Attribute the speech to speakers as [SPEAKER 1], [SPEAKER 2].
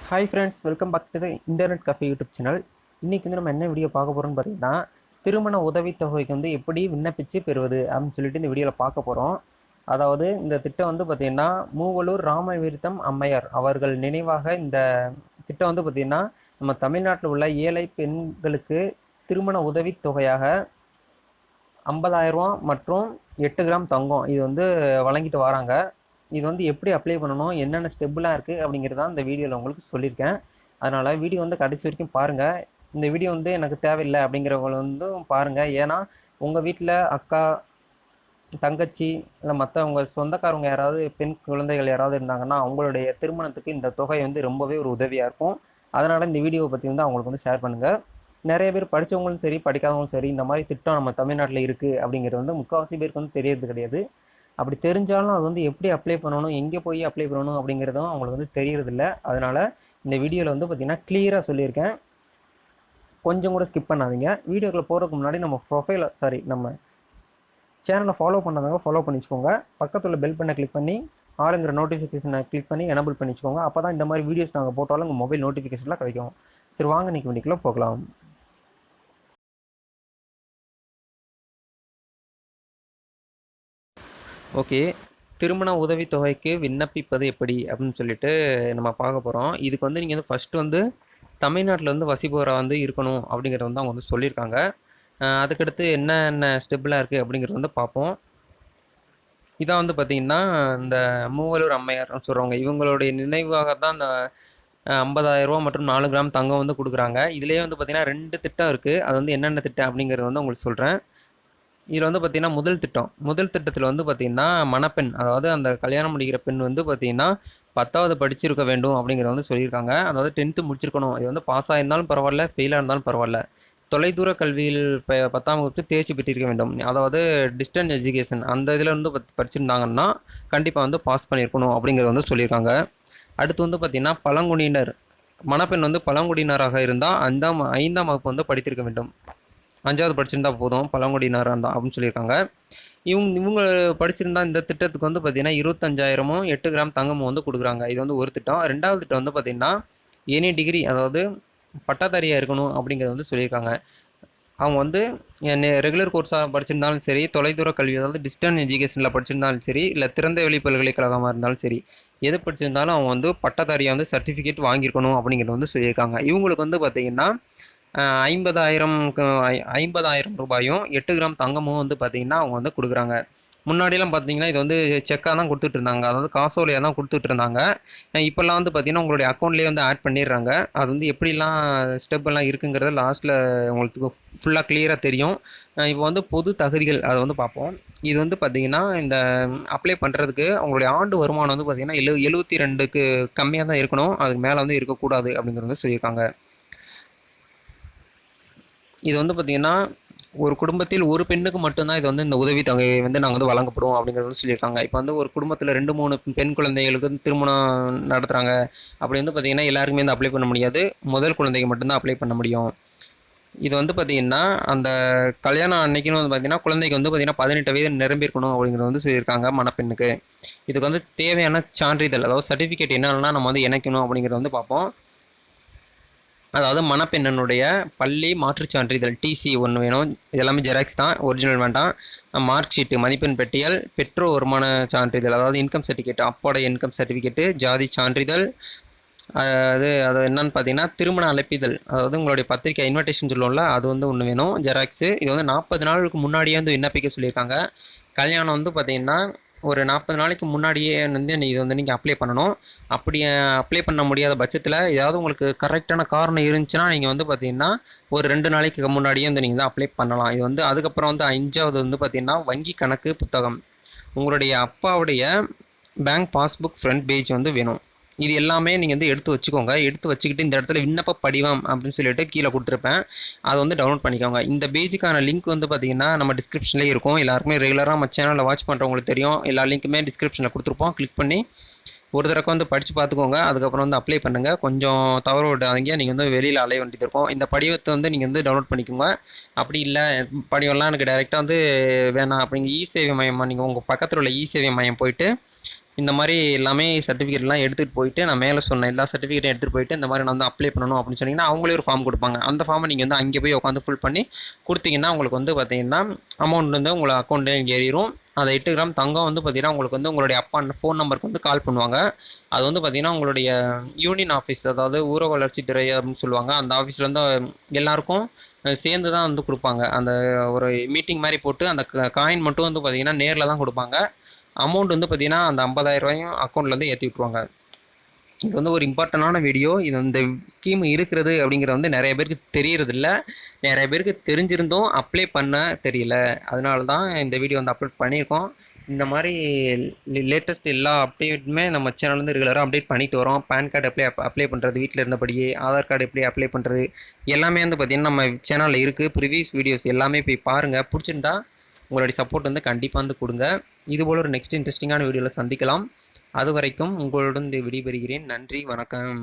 [SPEAKER 1] Hi friends, welcome back to the internet cafe YouTube channel. இன்றைக்கி வந்து நம்ம என்ன வீடியோ பார்க்க போகிறோம்னு பார்த்தீங்கன்னா, திருமண உதவித்தொகைக்கு வந்து எப்படி விண்ணப்பித்து பெறுவது அப்படின்னு சொல்லிட்டு இந்த வீடியோவில் பார்க்க போகிறோம். அதாவது இந்த திட்டம் வந்து பார்த்திங்கன்னா, மூவலூர் ராமவிருத்தம் அம்மையார் அவர்கள் நினைவாக இந்த திட்டம் வந்து பார்த்திங்கன்னா, நம்ம தமிழ்நாட்டில் உள்ள ஏழை பெண்களுக்கு திருமண உதவித்தொகையாக 50,000 ரூபா மற்றும் 8 கிராம் தங்கம் இது வந்து வழங்கிட்டு வராங்க. இது வந்து எப்படி அப்ளை பண்ணணும், என்னென்ன ஸ்டெப்லாம் இருக்குது அப்படிங்கிறது தான் இந்த வீடியோவில் உங்களுக்கு சொல்லியிருக்கேன். அதனால் வீடியோ வந்து கடைசி வரைக்கும் பாருங்கள். இந்த வீடியோ வந்து எனக்கு தேவையில்லை அப்படிங்கிறவங்க வந்து பாருங்கள். ஏன்னா உங்கள் வீட்டில் அக்கா, தங்கச்சி இல்லை மற்றவங்க சொந்தக்காரவங்க யாராவது பெண் குழந்தைகள் யாராவது இருந்தாங்கன்னா அவங்களுடைய திருமணத்துக்கு இந்த தொகை வந்து ரொம்பவே ஒரு உதவியாக இருக்கும். அதனால் இந்த வீடியோவை பற்றி வந்து அவங்களுக்கு வந்து ஷேர் பண்ணுங்கள். நிறைய பேர் படித்தவங்களும் சரி படிக்காதவங்களும் சரி இந்த மாதிரி திட்டம் நம்ம தமிழ்நாட்டில் இருக்குது அப்படிங்கிறது வந்து முக்கால்வாசி பேருக்கு வந்து தெரியறது கிடையாது. அப்படி தெரிஞ்சாலும் அது வந்து எப்படி அப்ளை பண்ணணும், எங்கே போய் அப்ளை பண்ணணும் அப்படிங்கிறதும் அவங்களுக்கு வந்து தெரியறதில்ல. அதனால் இந்த வீடியோவில் வந்து பார்த்திங்கன்னா கிளியராக சொல்லியிருக்கேன். கொஞ்சம் கூட ஸ்கிப் பண்ணாதீங்க. வீடியோக்குள்ளே போகிறதுக்கு முன்னாடி நம்ம சேனலை ஃபாலோ பண்ணாதவங்க ஃபாலோ பண்ணி வச்சுக்கோங்க. பக்கத்தில் பெல் பண்ண கிளிக் பண்ணி ஆளுங்கிற நோட்டிஃபிகேஷனை கிளிக் பண்ணி எனபிள் பண்ணி வச்சுக்கோங்க. அப்போ தான் இந்த மாதிரி வீடியோஸ் நாங்கள் போட்டாலும் உங்கள் மொபைல் நோட்டிஃபிகேஷன்லாம் கிடைக்கும். சரி, வாங்க இன்றைக்கி வீடியோக்குள்ளே போகலாம். ஓகே, திருமண உதவித்தொகைக்கு விண்ணப்பிப்பது எப்படி அப்படின்னு சொல்லிட்டு நம்ம பார்க்க போகிறோம். இதுக்கு வந்து நீங்கள் வந்து ஃபஸ்ட்டு வந்து தமிழ்நாட்டில் வந்து வசிப்பவராக வந்து இருக்கணும் அப்படிங்கிறத வந்து அவங்க வந்து சொல்லியிருக்காங்க. அதுக்கடுத்து என்னென்ன ஸ்டெப்லாம் இருக்குது அப்படிங்கிறத வந்து பார்ப்போம். இதான் வந்து பார்த்திங்கன்னா இந்த மூவலூர் அம்மையார்னு சொல்கிறவங்க இவங்களுடைய நினைவாக தான் இந்த 50,000 ரூபா மற்றும் 4 கிராம் தங்கம் வந்து கொடுக்குறாங்க. இதுலேயே வந்து பார்த்திங்கன்னா 2 திட்டம் இருக்குது. அது வந்து என்னென்ன திட்டம் அப்படிங்கிறது வந்து உங்களுக்கு சொல்கிறேன். இதில் வந்து பார்த்திங்கன்னா முதல் திட்டத்தில் வந்து பார்த்திங்கன்னா மணப்பெண், அதாவது அந்த கல்யாணம் முடிக்கிற பெண் வந்து பார்த்திங்கன்னா 10வது படிச்சிருக்க வேண்டும் அப்படிங்கிறத வந்து சொல்லியிருக்காங்க. அதாவது 10th முடிச்சிருக்கணும். இது வந்து பாஸ் ஆகிருந்தாலும் பரவாயில்ல, ஃபெயிலாக இருந்தாலும் பரவாயில்ல. தொலைதூர கல்வியில் 10ஆம் வகுப்பு தேர்ச்சி பெற்றிருக்க வேண்டும். அதாவது டிஸ்டன்ஸ் எஜுகேஷன் அந்த இதில் வந்து படிச்சிருந்தாங்கன்னா கண்டிப்பாக வந்து பாஸ் பண்ணியிருக்கணும் அப்படிங்கிறத வந்து சொல்லியிருக்காங்க. அடுத்து வந்து பார்த்திங்கன்னா பழங்குடியினர், மணப்பெண் வந்து பழங்குடியினராக இருந்தால் 5ஆம் வகுப்பு வந்து படித்திருக்க வேண்டும். 5வது படிச்சிருந்தா போதும், பழங்குடியினராக இருந்தால் அப்படின்னு சொல்லியிருக்காங்க. இவங்க படிச்சிருந்தா இந்த திட்டத்துக்கு வந்து பார்த்திங்கன்னா 25,000ம் 8 கிராம் தங்கமும் வந்து கொடுக்குறாங்க. இது வந்து ஒரு திட்டம். 2வது திட்டம் வந்து பார்த்திங்கன்னா எனி டிகிரி, அதாவது பட்டாதாரியாக இருக்கணும் அப்படிங்கிறத வந்து சொல்லியிருக்காங்க. அவங்க வந்து ரெகுலர் கோர்ஸாக படிச்சிருந்தாலும் சரி, தொலைதூர கல்வி அதாவது டிஸ்டன்ஸ் எஜுகேஷனில் படிச்சிருந்தாலும் சரி, இல்லை திறந்த வெளி பல்கலைக்கழகமாக இருந்தாலும் சரி, எது படிச்சிருந்தாலும் அவங்க வந்து பட்டாதாரியாக வந்து சர்டிஃபிகேட் வாங்கியிருக்கணும் அப்படிங்கிறத வந்து சொல்லியிருக்காங்க. இவங்களுக்கு வந்து பார்த்திங்கன்னா 50,000 ரூபாயும் 8 கிராம் தங்கமும் வந்து பார்த்திங்கன்னா அவங்க வந்து கொடுக்குறாங்க. முன்னாடியெல்லாம் பார்த்திங்கன்னா இது வந்து செக்காக தான் கொடுத்துட்டு இருந்தாங்க, அதாவது காசோலையாக தான் கொடுத்துட்டு இருந்தாங்க. இப்போல்லாம் வந்து பார்த்திங்கன்னா உங்களுடைய அக்கௌண்ட்லேயே வந்து ஆட் பண்ணிடுறாங்க. அது வந்து எப்படிலாம் ஸ்டெப்பெல்லாம் இருக்குங்கிறத லாஸ்ட்டில் உங்களுக்கு ஃபுல்லாக கிளியராக தெரியும். இப்போ வந்து பொது தகுதிகள் அதை வந்து பார்ப்போம். இது வந்து பார்த்திங்கன்னா இந்த அப்ளை பண்ணுறதுக்கு அவங்களுடைய ஆண்டு வருமானம் வந்து பார்த்திங்கன்னா 72க்கு கம்மியாக தான் இருக்கணும், அதுக்கு மேலே வந்து இருக்கக்கூடாது அப்படிங்கிறது வந்து சொல்லியிருக்காங்க. இது வந்து பார்த்திங்கன்னா ஒரு குடும்பத்தில் ஒரு பெண்ணுக்கு மட்டும்தான் இது வந்து இந்த உதவித்தொகை வந்து நாங்கள் வந்து வழங்கப்படும் அப்படிங்கிறது வந்து சொல்லியிருக்காங்க. இப்போ வந்து ஒரு குடும்பத்தில் 2-3 பெண் குழந்தைகளுக்கு திருமணம் நடத்துகிறாங்க. அப்படி வந்து பார்த்திங்கன்னா எல்லாருக்குமே வந்து அப்ளை பண்ண முடியாது. முதல் குழந்தைக்கு மட்டும்தான் அப்ளை பண்ண முடியும். இது வந்து பார்த்திங்கன்னா அந்த கல்யாணம் அன்னைக்குன்னு வந்து பார்த்திங்கன்னா குழந்தைக்கு வந்து பார்த்திங்கன்னா 18 வயது நிரம்பியிருக்கணும் அப்படிங்கிறது வந்து சொல்லியிருக்காங்க மணப்பெண்ணுக்கு. இதுக்கு வந்து தேவையான சான்றிதழ், அதாவது சர்டிஃபிகேட் என்னென்னா நம்ம வந்து இணைக்கணும் அப்படிங்கிறத வந்து பார்ப்போம். அதாவது மணப்பெண்ணனுடைய பள்ளி மாற்றுச் சான்றிதழ் டிசி ஒன்று வேணும். இது எல்லாமே ஜெராக்ஸ் தான், ஒரிஜினல் வேண்டாம். மார்க் ஷீட்டு, மதிப்பெண் பட்டியல், பெற்றோர் வருமான சான்றிதழ் அதாவது இன்கம் சர்டிஃபிகேட், அப்போடைய இன்கம் சர்டிஃபிகேட்டு, ஜாதி சான்றிதழ், அது என்னன்னு பார்த்தீங்கன்னா திருமண அழைப்பிதழ், அதாவது உங்களுடைய பத்திரிக்கை இன்விடேஷன் சொல்லுவோம்ல அது வந்து ஒன்று வேணும், ஜெராக்ஸு. இது வந்து 40 நாளுக்கு முன்னாடியே வந்து விண்ணப்பிக்க சொல்லியிருக்காங்க. கல்யாணம் வந்து பார்த்திங்கன்னா ஒரு 40 நாளைக்கு முன்னாடியே வந்து இது வந்து நீங்கள் அப்ளை பண்ணணும். அப்படி அப்ளை பண்ண முடியாத பட்சத்தில் ஏதாவது உங்களுக்கு கரெக்டான காரணம் இருந்துச்சுன்னா நீங்கள் வந்து பார்த்திங்கன்னா ஒரு 2 நாளைக்கு முன்னாடியே வந்து நீங்கள் தான் அப்ளை பண்ணலாம். இது வந்து அதுக்கப்புறம் வந்து 5வது வந்து பார்த்திங்கன்னா வங்கி கணக்கு புத்தகம், உங்களுடைய அப்பாவுடைய பேங்க் பாஸ்புக் ஃப்ரண்ட் பேஜ் வந்து வேணும். இது எல்லாமே நீங்கள் வந்து எடுத்து வச்சுக்கோங்க. எடுத்து வச்சுக்கிட்டு இந்த இடத்துல விண்ணப்ப படிவம் அப்படின்னு சொல்லிட்டு கீழே கொடுத்துருப்பேன், அதை வந்து டவுன்லோட் பண்ணிக்கோங்க. இந்த பேஜுக்கான லிங்க் வந்து பார்த்திங்கன்னா நம்ம டிஸ்கிரிப்ஷன்லேயே இருக்கும். எல்லாருக்குமே ரெகுலராக நம்ம சேனலில் வாட்ச் பண்ணுறவங்களுக்கு தெரியும். எல்லா லிங்க்குமே டிஸ்கிரிப்ஷனில் கொடுத்துருப்போம். கிளிக் பண்ணி ஒரு தடவை வந்து படித்து பார்த்துக்கோங்க. அதுக்கப்புறம் வந்து அப்ளை பண்ணுங்கள். கொஞ்சம் தவறு விடாதீங்க, நீங்கள் வந்து வெளியில் அலைய வேண்டியது இருக்கும். இந்த படிவத்தை வந்து நீங்கள் வந்து டவுன்லோட் பண்ணிக்கோங்க. அப்படி இல்லை படிவம்லாம் எனக்கு டைரெக்டாக வந்து வேணாம் அப்படிங்க இ சேவை மையம், நீங்கள் உங்கள் பக்கத்தில் உள்ள இ சேவை மையம் போயிட்டு இந்த மாதிரி எல்லாமே சர்டிஃபிகேட்லாம் எடுத்துகிட்டு போயிட்டு நான் மேலே சொன்ன எல்லா சர்டிஃபிகேட்டும் எடுத்துகிட்டு போயிட்டு இந்த மாதிரி நான் வந்து அப்ளை பண்ணணும் அப்படின்னு சொன்னீங்கன்னா அவங்களே ஒரு ஃபார்ம் கொடுப்பாங்க. அந்த ஃபார்மை நீங்கள் வந்து அங்கே போய் உட்காந்து ஃபில் பண்ணி கொடுத்தீங்கன்னா உங்களுக்கு வந்து பார்த்தீங்கன்னா அமௌண்ட் வந்து உங்களை அக்கௌண்ட்டில் இங்கே ஏறிடும். அந்த 8 கிராம் தங்கம் வந்து பார்த்தீங்கன்னா உங்களுக்கு வந்து உங்களுடைய அப்பா ஃபோன் நம்பருக்கு வந்து கால் பண்ணுவாங்க. அது வந்து பார்த்தீங்கன்னா உங்களுடைய யூனியன் ஆஃபீஸ், அதாவது ஊர வளர்ச்சித்துறை அப்படின்னு சொல்லுவாங்க, அந்த ஆஃபீஸ்லேருந்து எல்லாருக்கும் சேர்ந்து தான் வந்து கொடுப்பாங்க. அந்த ஒரு மீட்டிங் மாதிரி போட்டு அந்த காயின் மட்டும் வந்து பார்த்தீங்கன்னா நேரில் தான் கொடுப்பாங்க. அமௌண்ட் வந்து பார்த்தீங்கன்னா அந்த 50,000 அக்கௌண்ட்லேருந்து ஏற்றி விட்ருவாங்க. இது வந்து ஒரு இம்பார்ட்டண்டான வீடியோ. இது இந்த ஸ்கீம் இருக்கிறது அப்படிங்கிறது வந்து நிறைய பேருக்கு தெரியறதில்ல. நிறைய பேருக்கு தெரிஞ்சிருந்தும் அப்ளை பண்ண தெரியல. அதனால தான் இந்த வீடியோ வந்து அப்லோட் பண்ணியிருக்கோம். இந்த மாதிரி லேட்டஸ்ட் எல்லா அப்டேட்டுமே நம்ம சேனல்லேருந்து ரெகுலராக அப்டேட் பண்ணிட்டு வரோம். பேன் கார்டு அப்ளை பண்ணுறது வீட்டில் இருந்தபடியே, ஆதார் கார்டு எப்படி அப்ளை பண்ணுறது எல்லாமே வந்து பார்த்திங்கன்னா நம்ம சேனலில் இருக்குது. ப்ரீவியஸ் வீடியோஸ் எல்லாமே போய் பாருங்கள். பிடிச்சிருந்தா உங்களுடைய சப்போர்ட் வந்து கண்டிப்பாக வந்து கொடுங்க. இதுபோல் ஒரு நெக்ஸ்ட் இன்ட்ரெஸ்டிங்கான வீடியோவில் சந்திக்கலாம். அது வரைக்கும் உங்களுடன் விடைபெறுகிறேன். நன்றி, வணக்கம்.